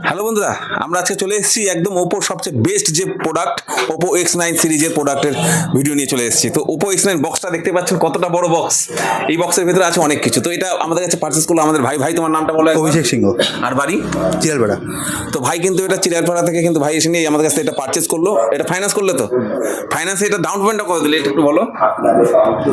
Hello বন্ধুরা, আমরা আজকে চলে এসেছি একদম ওপোর সবচেয়ে বেস্ট যে প্রোডাক্ট ওপো X9 সিরিজের প্রোডাক্টের ভিডিও নিয়ে চলে এসেছি। তো ওপো X9 বক্সটা দেখতে পাচ্ছেন কতটা বড় বক্স। এই বক্সের ভিতরে আছে অনেক কিছু। তো এটা আমাদের কাছে পারচেস করলো আমাদের ভাই। ভাই তোমার নামটা বলো? অভিষেক সিংহ। আর বাড়ি? চিরালপাড়া। তো ভাই কিন্তু এটা চিরালপাড়া থেকে কিন্তু ভাই এসে নিয়ে আমাদের কাছে এটা পারচেস করলো। এটা ফাইন্যান্স করলে তো? ফাইন্যান্সে এটা ডাউন পেমেন্টটা কত দিলে এটা একটু বলো।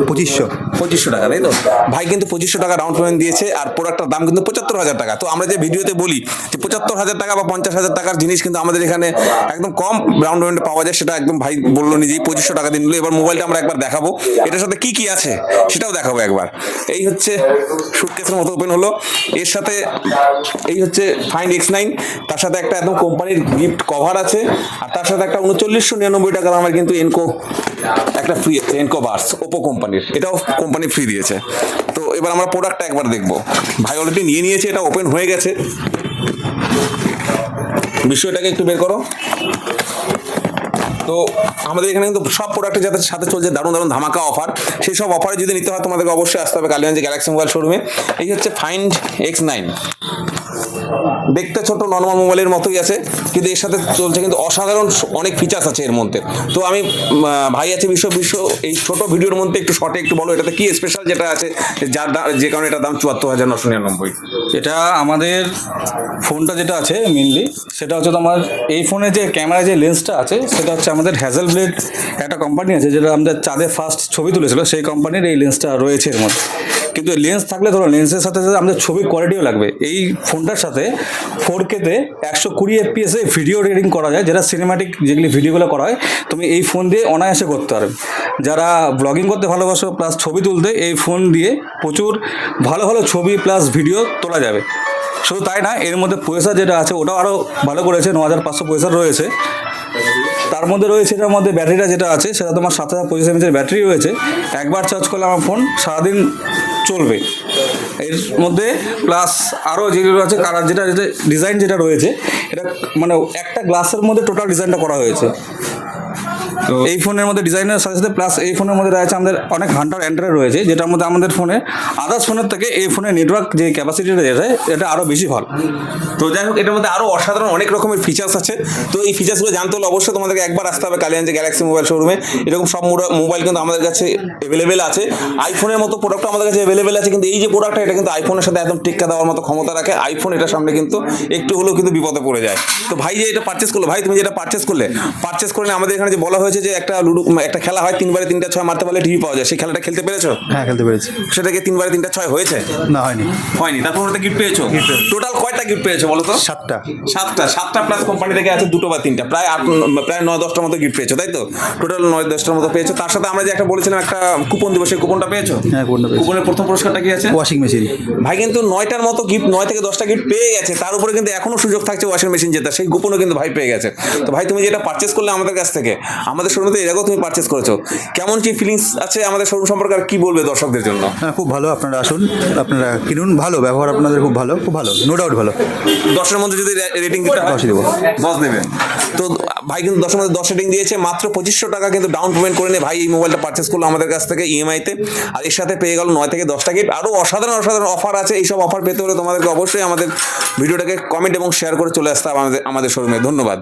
2500 টাকা, তাই তো? ভাই কিন্তু 2500 টাকা ডাউন পেমেন্ট দিয়েছে আর প্রোডাক্টের দাম কিন্তু 75,000 টাকা। তো আমরা যে ভিডিওতে বলি যে 75,000 টাকা বা 50,000 টাকার জিনিস কিন্তু আমাদের এখানে একদম কম ডাউন পেমেন্টে পাওয়া যায়, সেটা একদম ভাই বললো নিজেই 2500 টাকা দিন নিল। এবার মোবাইলটা আমরা একবার দেখাবো, এটার সাথে কি কি আছে সেটাও দেখাবো একবার। এই হচ্ছে সুটকেসের মতো ওপেন হলো, এর সাথে এই হচ্ছে ফাইন্ড X9, তার সাথে একটা একদম কোম্পানির গিফট কভার আছে, আর তার সাথে একটা 3999 টাকার আমার কিন্তু এনকো একটা ফ্রি আছে, এনকো বার্স ওপো কোম্পানির, এটাও কোম্পানি ফ্রি দিয়েছে। তো এবার আমরা প্রোডাক্টটা একবার দেখবো। ভাই অলরেডি নিয়ে নিয়েছে, এটা ওপেন হয়ে গেছে। বিষয়টাকে একটু বের করো। তো আমাদের এখানে কিন্তু সব প্রোডাক্টের যাদের সাথে চলছে দারুণ দারুণ ধামাকা অফার। সেই সব অফারে যদি নিতে হয় তোমাদেরকে অবশ্যই আসতে হবে কালীগঞ্জ গ্যালাক্সি মোবাইল শোরুমে। এই হচ্ছে ফাইন্ড X9, দেখতে ছোট নর্মাল মোবাইলের মতোই আছে, কিন্তু এর সাথে চলছে কিন্তু অসাধারণ অনেক ফিচার্স আছে এর মধ্যে। তো আমি ভাই আছে বিশ্ব এই ছোট ভিডিওর মধ্যে একটু শর্টে একটু বলো এটাতে কি স্পেশাল যেটা আছে, যার যে কারণে এটার দাম 74,999। এটা আমাদের ফোনটা যেটা আছে মেনলি সেটা হচ্ছে তোমার এই ফোনে যে ক্যামেরা যে লেন্সটা আছে সেটা হচ্ছে আমাদের হ্যাজেলব্লেড একটা কোম্পানি আছে যেটা আমাদের চাঁদে ফার্স্ট ছবি তুলেছিল, সেই কোম্পানির এই লেন্সটা রয়েছে এর মধ্যে। কিন্তু লেন্স থাকলে ধরো লেন্সের সাথে সাথে আমাদের ছবির কোয়ালিটিও লাগবে। এই ফোনটার সাথে 4K-তে 120 FPS-এ ভিডিও রেকর্ডিং করা যায়, যেটা সিনেম্যাটিক যেগুলি ভিডিওগুলো করা হয় তুমি এই ফোন দিয়ে অনায়াসে করতে পারবে। যারা ব্লগিং করতে ভালোবাসো প্লাস ছবি তুলতে, এই ফোন দিয়ে প্রচুর ভালো ভালো ছবি প্লাস ভিডিও তোলা যাবে। শুধু তাই না, এর মধ্যে প্রসেসর যেটা আছে ওটাও আরও ভালো করেছে, 9500 প্রসেসর রয়েছে। তার মধ্যে রয়েছে এটার মধ্যে ব্যাটারিটা যেটা আছে সেটা তোমার 7025 mAh ব্যাটারি রয়েছে। একবার চার্জ করলে আমার ফোন সারাদিন চলবে এর মধ্যে। প্লাস আরও যেগুলো আছে কালার যেটা ডিজাইন যেটা রয়েছে, এটা মানে একটা গ্লাসের মধ্যে টোটাল ডিজাইনটা করা হয়েছে। তো এই ফোনের মধ্যে ডিজাইনের সাথে সাথে প্লাস এই ফোনের মধ্যে রয়েছে আমাদের অনেক হান্টার অ্যান্ড্রয়েড রয়েছে, যেটার মধ্যে আমাদের ফোনে আদার্স ফোনের থেকে এই ফোনের নেটওয়ার্ক যে ক্যাপাসিটিটা রয়েছে এটা আরও বেশি ভালো। তো যাই হোক, এটার মধ্যে আরও অসাধারণ অনেক রকমের ফিচার্স আছে। তো এই ফিচার্সগুলো জানতে হলে অবশ্যই তোমাদেরকে একবার আসতে হবে কালীগঞ্জ গ্যালাক্সি মোবাইল শোরুমে। এরকম সব মোবাইল কিন্তু আমাদের কাছে অ্যাভেলেবেল আছে, আইফোনের মতো প্রোডাক্টও আমাদের কাছে অ্যাভেলেবেল আছে। কিন্তু এই যে প্রোডাক্টটা, এটা কিন্তু আইফোনের সাথে একদম টেক্কা দেওয়ার মতো ক্ষমতা রাখে। আইফোন এটার সামনে কিন্তু একটু হলেও কিন্তু বিপদে পড়ে যায়। তো ভাই যে এটা পারচেস করলো, ভাই তুমি যেটা পারচেস করলে আমাদের এখানে যে বলা হয়েছে যে একটা লুডো একটা খেলা হয় 3 বারে 3টা 6 মারতে পারলে টিভি পাওয়া যায়, সেই খেলাটা খেলতে পেরেছো? হ্যাঁ, খেলতে পেরেছি। সেটাকে 3 বারে 3টা 6 হয়েছে? না, হয়নি। তারপর ওটা গিফট পেয়েছো? টোটাল কয়টা গিফট পেয়েছো বলো তো? 7টা প্লাস কোম্পানি থেকে আছে 2টো বা 3টা, প্রায় 9-10টার মতো গিফট পেয়েছো, তাই তো? টোটাল 9-10টার মতো পেয়েছো। তার সাথে আমরা যে একটা বলেছিলাম একটা কুপন দিব, সেই কুপনটা পেয়েছো? হ্যাঁ, কুপনের প্রথম পুরস্কারটা কি আছে? Washing machine. ভাই কিন্তু 9টার মতো গিফট, 9 থেকে 10টা গিফট পেয়ে গেছে। তার উপরে কিন্তু এখনো সুযোগ থাকছে ওয়াশিং মেশিন জেতার, সেই কুপনও কিন্তু ভাই পেয়ে গেছে। তো ভাই তুমি যেটা পারচেস করলে আমাদের কাছ থেকে, আমাদের শোরুমে এর আগেও তুমি পারচেস করেছো, কেমন কি ফিলিংস আছে আমাদের শোরুম সম্পর্কে, আর কি বলবে দর্শকদের জন্য? হ্যাঁ, খুব ভালো। আপনারা আসুন, আপনারা কিনুন। ভালো ব্যবহার আপনাদের, খুব ভালো, নো ডাউট ভালো। 10-এর মধ্যে যদি রেটিং দিতে হয় 10 দেবো। 10 দেবেন। তো ভাই কিন্তু 10-এর মধ্যে 10 রেটিং দিয়েছে। মাত্র 2500 টাকা কিন্তু ডাউন পেমেন্ট করে নিয়ে ভাই এই মোবাইলটা পারচেস করলো আমাদের কাছ থেকে ইএমআইতে, আর এর সাথে পেয়ে গেল 9 থেকে 10টা গিফট। আরও অসাধারণ অফার আছে। এইসব অফার পেতে হলে তোমাদেরকে অবশ্যই আমাদের ভিডিওটাকে কমেন্ট এবং শেয়ার করে চলে আসতে হবে আমাদের শোরুমে। ধন্যবাদ।